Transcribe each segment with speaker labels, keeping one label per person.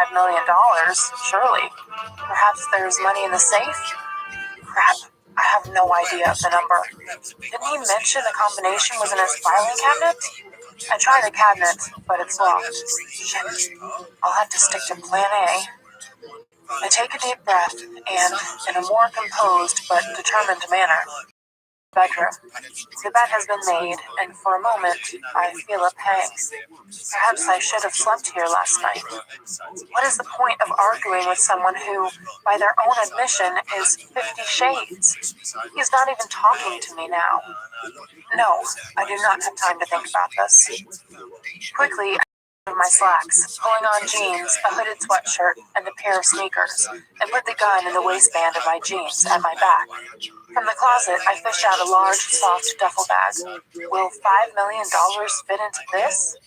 Speaker 1: $5 million, surely. Perhaps there's money in the safe? Crap, I have no idea of the number. Didn't he mention the combination was in his filing cabinet? I try the cabinet, but it's locked. Shit, I'll have to stick to plan A. I take a deep breath and, in a more composed but determined manner, bedroom. The bed has been made, and for a moment, I feel a pang. Perhaps I should have slept here last night. What is the point of arguing with someone who, by their own admission, is 50 shades? He is not even talking to me now. No, I do not have time to think about this. Quickly, I remove my slacks, pulling on jeans, a hooded sweatshirt, and a pair of sneakers, and put the gun in the waistband of my jeans at my back. From the closet, I fish out a large, soft duffel bag. Will $5 million fit into this?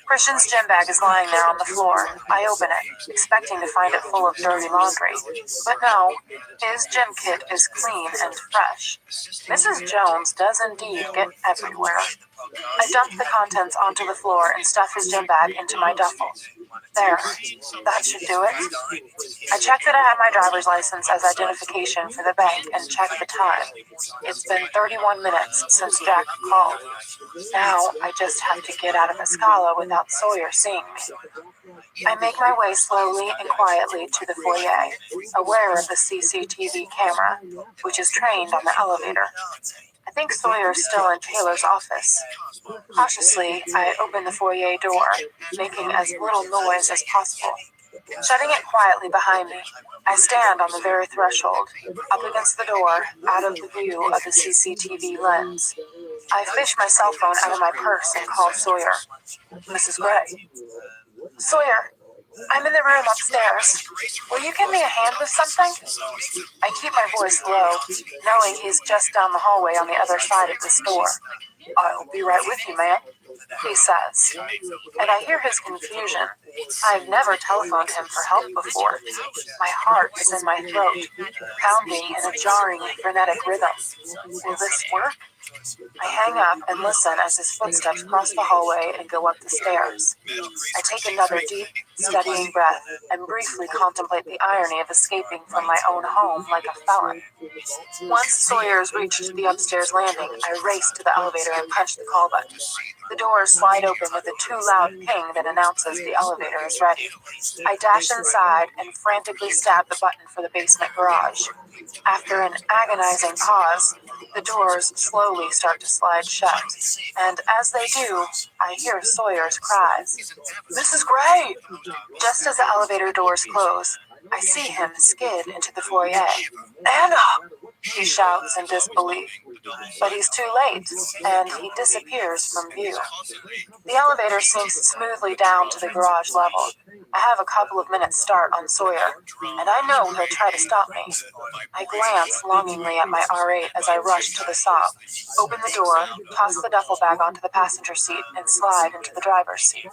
Speaker 1: Christian's gym bag is lying there on the floor. I open it, expecting to find it full of dirty laundry. But no, his gym kit is clean and fresh. Mrs. Jones does indeed get everywhere. I dump the contents onto the floor and stuff his gym bag into my duffel. There, that should do it. I check that I have my driver's license as identification for the bank and check the time. It's been 31 minutes since Jack called. Now I just have to get out of Escala without Sawyer seeing me. I make my way slowly and quietly to the foyer, aware of the CCTV camera, which is trained on the elevator. I think Sawyer's still in Taylor's office. Cautiously, I open the foyer door, making as little noise as possible. Shutting it quietly behind me, I stand on the very threshold, up against the door, out of the view of the CCTV lens. I fish my cell phone out of my purse and call Sawyer. Mrs. Gray. Sawyer, I'm in the room upstairs. Will you give me a hand with something? I keep my voice low, knowing he's just down the hallway on the other side of the store. I'll be right with you, ma'am, he says. And I hear his confusion. I've never telephoned him for help before. My heart is in my throat, pounding in a jarring, frenetic rhythm. Will this work? I hang up and listen as his footsteps cross the hallway and go up the stairs. I take another deep, steadying breath and briefly contemplate the irony of escaping from my own home like a felon. Once Sawyer's reached the upstairs landing, I race to the elevator and punch the call button. The doors slide open with a too-loud ping that announces the elevator is ready. I dash inside and frantically stab the button for the basement garage. After an agonizing pause, the doors slowly start to slide shut, and as they do, I hear Sawyer's cries. Mrs. Gray! Just as the elevator doors close, I see him skid into the foyer. Anna! He shouts in disbelief. But he's too late, and he disappears from view. The elevator sinks smoothly down to the garage level. I have a couple of minutes start on Sawyer, and I know he'll try to stop me. I glance longingly at my R8 as I rush to the Saab, open the door, toss the duffel bag onto the passenger seat, and slide into the driver's seat.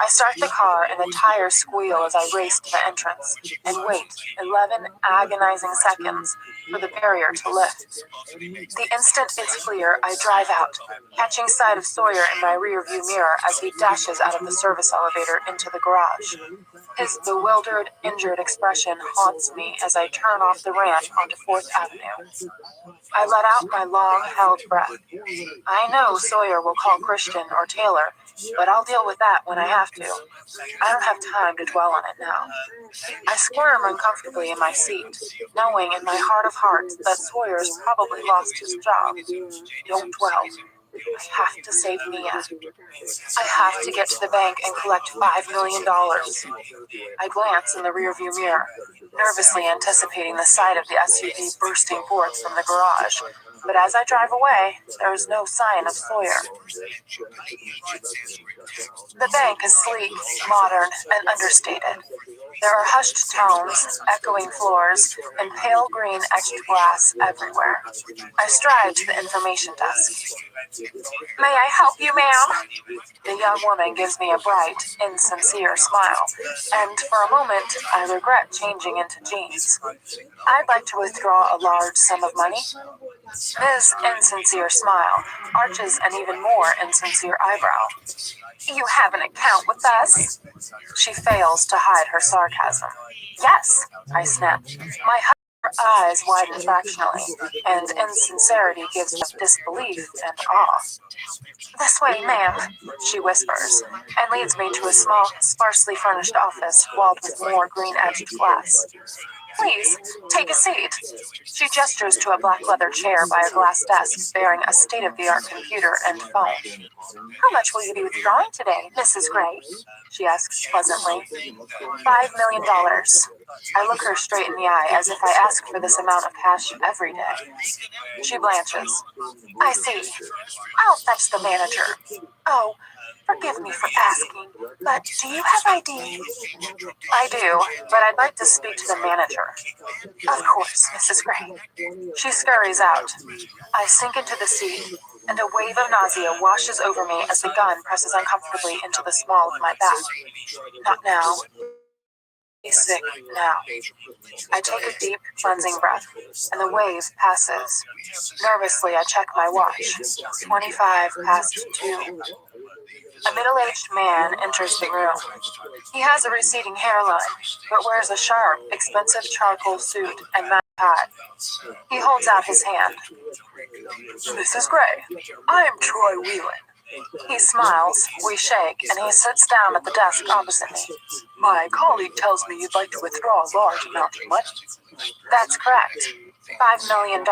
Speaker 1: I start the car, and the tires squeal as I race to the entrance, and wait 11 agonizing seconds for the barrier to lift. The instant it's clear, I drive out, catching sight of Sawyer in my rearview mirror as he dashes out of the service elevator into the garage. His bewildered, injured expression haunts me as I turn off the ramp onto 4th Avenue. I let out my long-held breath. I know Sawyer will call Christian or Taylor, but I'll deal with that when I have to. I don't have time to dwell on it now. I squirm uncomfortably in my seat, knowing in my heart of hearts that Sawyer's probably lost his job. Don't dwell. I have to save Mia. I have to get to the bank and collect $5 million. I glance in the rearview mirror, nervously anticipating the sight of the SUV bursting forth from the garage. But as I drive away, there is no sign of Sawyer. The bank is sleek, modern, and understated. There are hushed tones, echoing floors, and pale green etched glass everywhere. I stride to the information desk. May I help you, ma'am? The young woman gives me a bright, insincere smile, and for a moment I regret changing into jeans. I'd like to withdraw a large sum of money. His insincere smile arches an even more insincere eyebrow. You have an account with us? She fails to hide her sarcasm. Yes, I snap. My eyes widen fractionally, and insincerity gives me disbelief and awe. This way, ma'am, she whispers, and leads me to a small, sparsely furnished office walled with more green-edged glass. Please, take a seat. She gestures to a black leather chair by a glass desk bearing a state-of-the-art computer and phone. How much will you be withdrawing today, Mrs. Gray? She asks pleasantly. $5 million. I look her straight in the eye as if I ask for this amount of cash every day. She blanches. I see. I'll fetch the manager. Oh, forgive me for asking, but do you have ID? I do, but I'd like to speak to the manager. Of course, Mrs. Gray. She scurries out. I sink into the seat, and a wave of nausea washes over me as the gun presses uncomfortably into the small of my back. Not now. He's sick now. I take a deep, cleansing breath, and the wave passes. Nervously, I check my watch. 25 past 2. A middle-aged man enters the room. He has a receding hairline, but wears a sharp, expensive charcoal suit and matching tie. He holds out his hand. Mrs. Gray, I am Troy Whelan. He smiles, we shake, and he sits down at the desk opposite me. My colleague tells me you'd like to withdraw a large amount of money. That's correct. $5 million.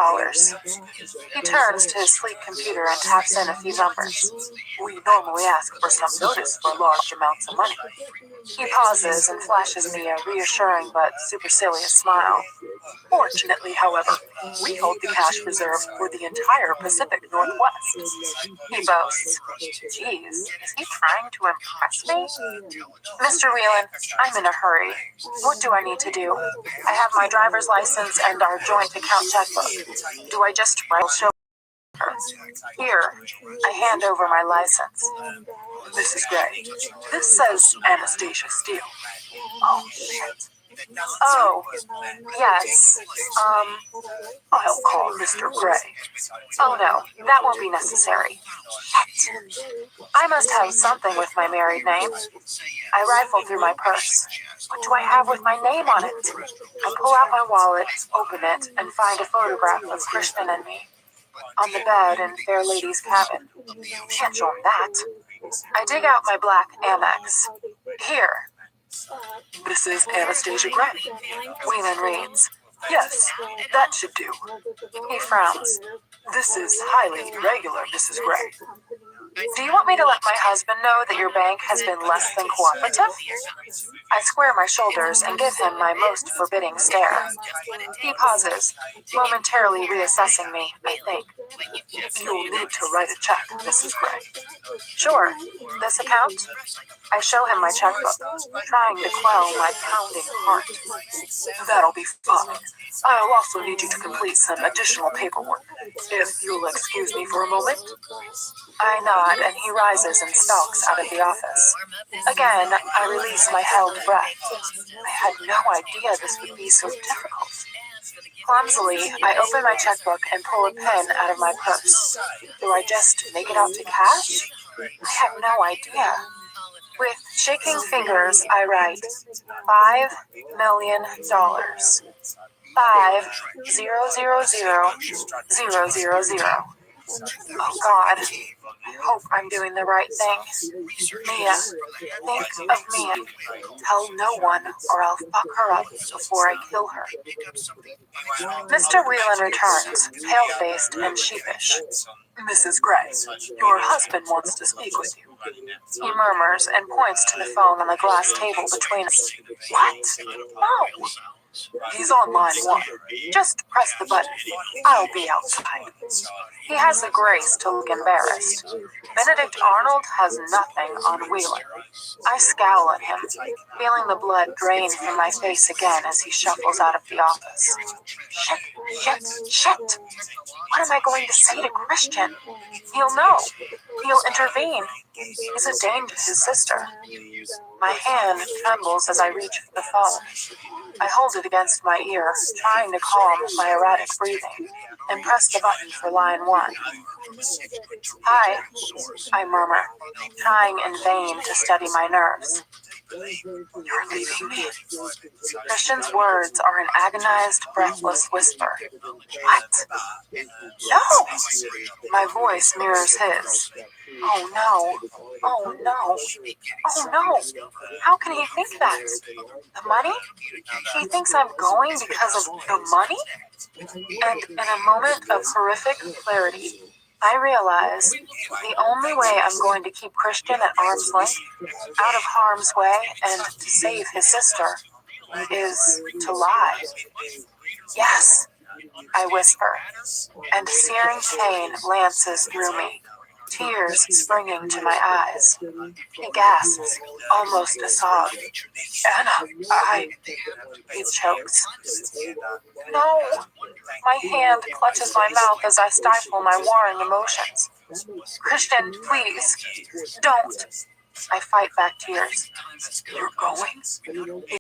Speaker 1: He turns to his sleek computer and taps in a few numbers. We normally ask for some notice for large amounts of money. He pauses and flashes me a reassuring but supercilious smile. Fortunately, however, we hold the cash reserve for the entire Pacific Northwest. He boasts. Geez, is he trying to impress me? Mr. Whelan, I'm in a hurry. What do I need to do? I have my driver's license and our joint account checkbook. Do I just write show her? Here, I hand over my license. Mrs. Gray, this says Anastasia Steele. Oh, shit. Oh, yes. I'll call Mr. Gray. Oh no, that won't be necessary. Shit. I must have something with my married name. I rifle through my purse. What do I have with my name on it? I pull out my wallet, open it, and find a photograph of Krishnan and me. On the bed in Fair Lady's cabin. Can't show him that. I dig out my black Amex. Here. This is Anastasia Gray. Whelan reads. Yes, that should do. He frowns. This is highly irregular, Mrs. Gray. Do you want me to let my husband know that your bank has been less than cooperative? I square my shoulders and give him my most forbidding stare. He pauses, momentarily reassessing me, I think. You'll need to write a check, Mrs. Gray. Sure. This account? I show him my checkbook, trying to quell my pounding heart. That'll be fine. I'll also need you to complete some additional paperwork. If you'll excuse me for a moment. I nod, and he rises and stalks out of the office. Again, I release my held breath. I had no idea this would be so difficult. Clumsily, I open my checkbook and pull a pen out of my purse. Do I just make it out to cash? I have no idea. With shaking fingers, I write $5 million. 5,000,000. Oh God, I hope I'm doing the right thing. Mia, think of Mia. Tell no one or I'll fuck her up before I kill her. Mr. Whelan returns, pale-faced and sheepish. Mrs. Gray, your husband wants to speak with you. He murmurs and points to the phone on the glass table between us. What? No. He's on line 1. Just press the button. I'll be outside. He has the grace to look embarrassed. Benedict Arnold has nothing on Whelan. I scowl at him, feeling the blood drain from my face again as he shuffles out of the office. Shit. What am I going to say to Christian? He'll know. He'll intervene. He's a danger to his sister. My hand trembles as I reach for the phone. I hold it against my ear, trying to calm my erratic breathing. and press the button for line 1. "Hi," I murmur, trying in vain to steady my nerves. "You're leaving me?" Christian's words are an agonized, breathless whisper. "What?" "No!" My voice mirrors his. "Oh no. Oh no. Oh no. How can he think that? The money? He thinks I'm going because of the money?" And in a moment of horrific clarity, I realize the only way I'm going to keep Christian at arm's length, out of harm's way, and to save his sister, is to lie. "Yes," I whisper, and searing pain lances through me, tears springing to my eyes. He gasps, almost a sob. "Anna, he chokes. "No." My hand clutches my mouth as I stifle my warring emotions. "Christian, please, don't." I fight back tears. "You're going?"